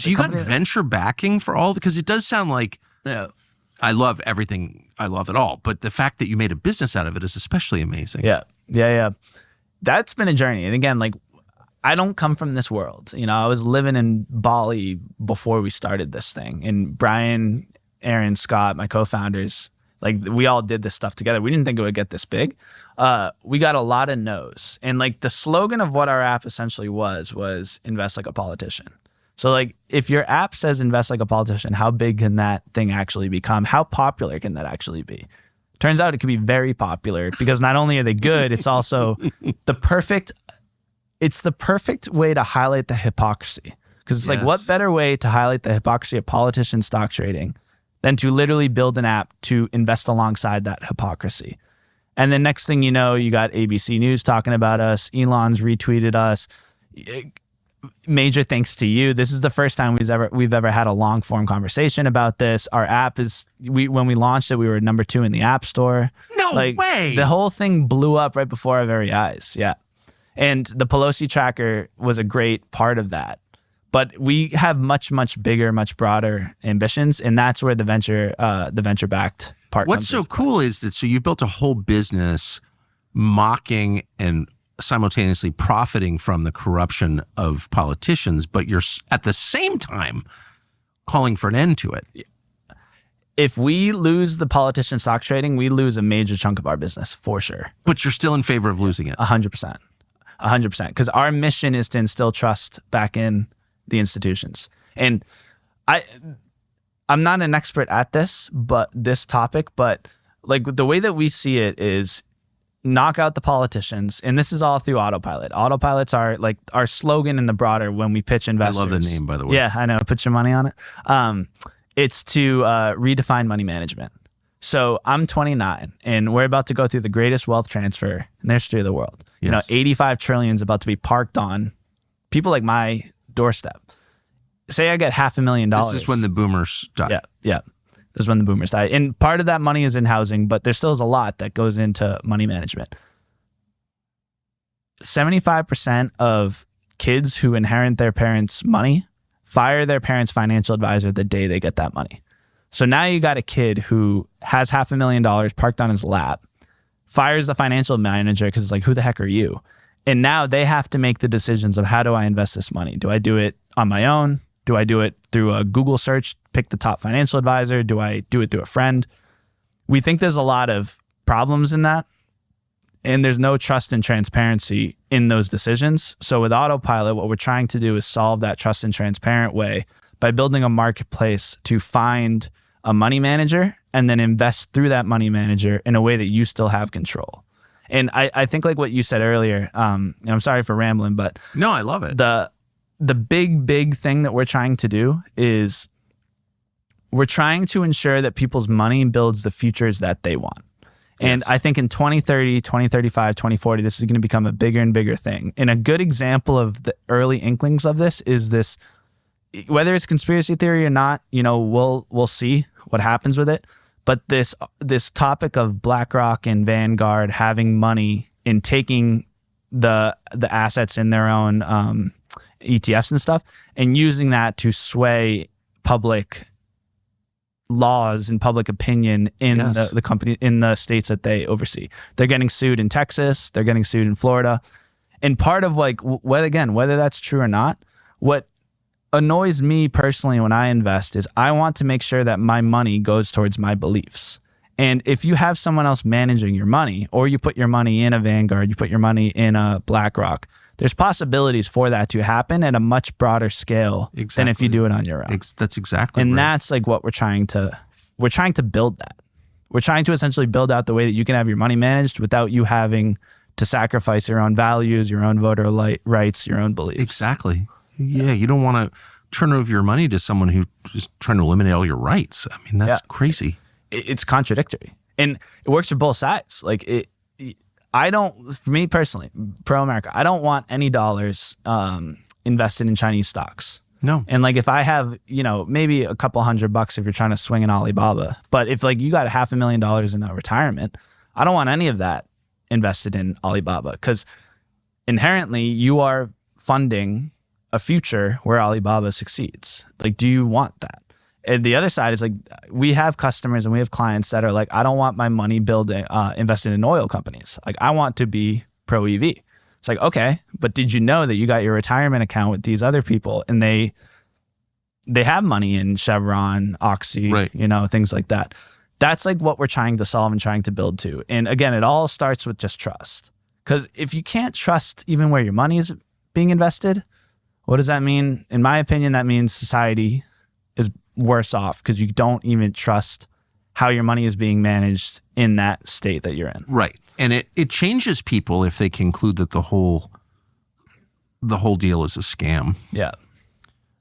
So you got venture backing for all, because it does sound like, Yeah. I love everything. I love it all. But the fact that you made a business out of it is especially amazing. Yeah. That's been a journey. And again, like, I don't come from this world. You know, I was living in Bali before we started this thing. And Brian, Aaron, Scott, my co-founders, like, we all did this stuff together. We didn't think it would get this big. We got a lot of no's. And like, the slogan of what our app essentially was invest like a politician. So like, if your app says invest like a politician, how big can that thing actually become? How popular can that actually be? Turns out it can be very popular, because not only are they good, it's also the perfect way to highlight the hypocrisy. Because it's like, what better way to highlight the hypocrisy of politician stock trading than to literally build an app to invest alongside that hypocrisy? And then next thing you know, you got ABC News talking about us. Elon's retweeted us. Major thanks to you. This is the first time we've ever had a long form conversation about this. Our app when we launched it, we were number 2 in the App Store. No way. The whole thing blew up right before our very eyes. Yeah. And the Pelosi tracker was a great part of that. But we have much, much bigger, much broader ambitions. And that's where the venture-backed part What's so cool is that, so you built a whole business mocking and simultaneously profiting from the corruption of politicians, but you're at the same time calling for an end to it. If we lose the politician stock trading, we lose a major chunk of our business for sure. But you're still in favor of losing it. 100%. 100%. Because our mission is to instill trust back in the institutions. And I'm not an expert at this topic, but like, the way that we see it is knock out the politicians. And this is all through Autopilot. Autopilots are like our slogan in the broader when we pitch investors. I love the name, by the way. Yeah, I know. Put your money on it. It's to redefine money management. So I'm 29 and we're about to go through the greatest wealth transfer in the history of the world. Yes. You know, 85 trillion is about to be parked on people like my doorstep. Say I get $500,000. This is when the boomers die. Yeah. This is when the boomers die. And part of that money is in housing, but there still is a lot that goes into money management. 75% of kids who inherit their parents' money fire their parents' financial advisor the day they get that money. So now you got a kid who has $500,000 parked on his lap, fires the financial manager because it's like, who the heck are you? And now they have to make the decisions of, how do I invest this money? Do I do it on my own? Do I do it through a Google search, pick the top financial advisor? Do I do it through a friend? We think there's a lot of problems in that, and there's no trust and transparency in those decisions. So with Autopilot, what we're trying to do is solve that trust and transparent way by building a marketplace to find a money manager and then invest through that money manager in a way that you still have control. And I think like what you said earlier, and I'm sorry for rambling, but no, I love it. The big thing that we're trying to do is we're trying to ensure that people's money builds the futures that they want. And I think in 2030, 2035, 2040, this is going to become a bigger and bigger thing. And a good example of the early inklings of this is this, whether it's conspiracy theory or not, you know, we'll see what happens with it. But this topic of BlackRock and Vanguard having money and taking the assets in their own ETFs and stuff, and using that to sway public laws and public opinion in the company, in the states that they oversee. They're getting sued in Texas. They're getting sued in Florida. And part of like, whether that's true or not, what annoys me personally when I invest is I want to make sure that my money goes towards my beliefs. And if you have someone else managing your money, or you put your money in a Vanguard, you put your money in a BlackRock, there's possibilities for that to happen at a much broader scale than if you do it on your own. That's exactly and right. That's like what we're trying to build that. We're trying to essentially build out the way that you can have your money managed without you having to sacrifice your own values, your own voter rights, your own beliefs. Exactly. Yeah, you don't want to turn over your money to someone who is trying to eliminate all your rights. I mean, that's crazy. It's contradictory. And it works for both sides. Like for me personally, pro-America, I don't want any dollars invested in Chinese stocks. No. And like, if I have, you know, maybe a couple $100 if you're trying to swing an Alibaba, but if like you got $500,000 in a retirement, I don't want any of that invested in Alibaba, because inherently you are funding a future where Alibaba succeeds? Like, do you want that? And the other side is like, we have customers and we have clients that are like, I don't want my money invested in oil companies. Like, I want to be pro EV. It's like, okay, but did you know that you got your retirement account with these other people and they have money in Chevron, Oxy, Right. Things like that. That's like what we're trying to solve and trying to build to. And again, it all starts with just trust. Because if you can't trust even where your money is being invested, what does that mean? In my opinion, that means society is worse off because you don't even trust how your money is being managed in that state that you're in. Right. And it changes people if they conclude that the whole deal is a scam. Yeah.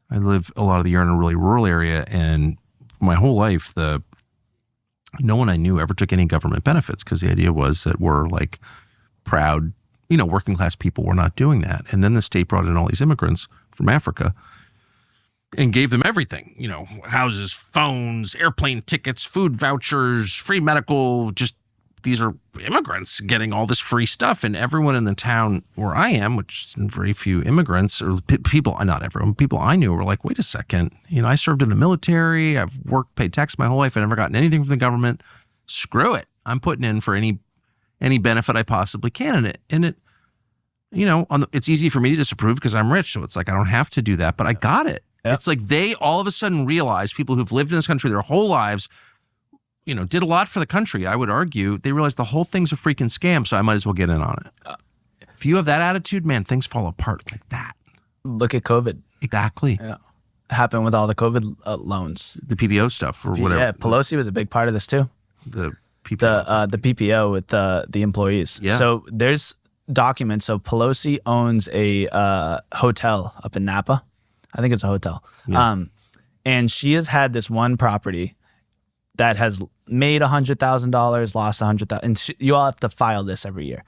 I live a lot of the year in a really rural area, and my whole life, no one I knew ever took any government benefits because the idea was that we're like proud, working class people were not doing that. And then the state brought in all these immigrants from Africa and gave them everything, houses, phones, airplane tickets, food vouchers, free medical, just these are immigrants getting all this free stuff. And everyone in the town where I am, which is very few immigrants or people, not everyone, people I knew were like, wait a second, I served in the military. I've worked, paid tax my whole life. I've never gotten anything from the government. Screw it. I'm putting in for any benefit I possibly can. And it it's easy for me to disapprove because I'm rich. So it's like, I don't have to do that, but I got it. Yep. It's like they all of a sudden realize, people who've lived in this country their whole lives, did a lot for the country. I would argue they realize the whole thing's a freaking scam, so I might as well get in on it. If you have that attitude, man, things fall apart like that. Look at COVID. Exactly. Yeah. Happened with all the COVID loans. The PPO stuff or whatever. Yeah, Pelosi was a big part of this too. The PPO. The PPO with the employees. Yeah. So there's documents. So Pelosi owns a hotel up in Napa. I think it's a hotel. Yeah. And she has had this one property that has made $100,000, lost $100,000. And you all have to file this every year.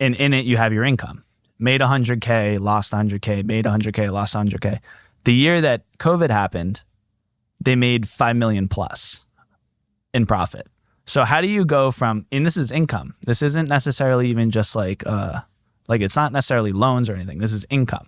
And in it, you have your income. Made $100K, lost $100K, made $100K, lost $100K. The year that COVID happened, they made $5 million plus in profit. So how do you go from, and this is income. This isn't necessarily even just like it's not necessarily loans or anything. This is income.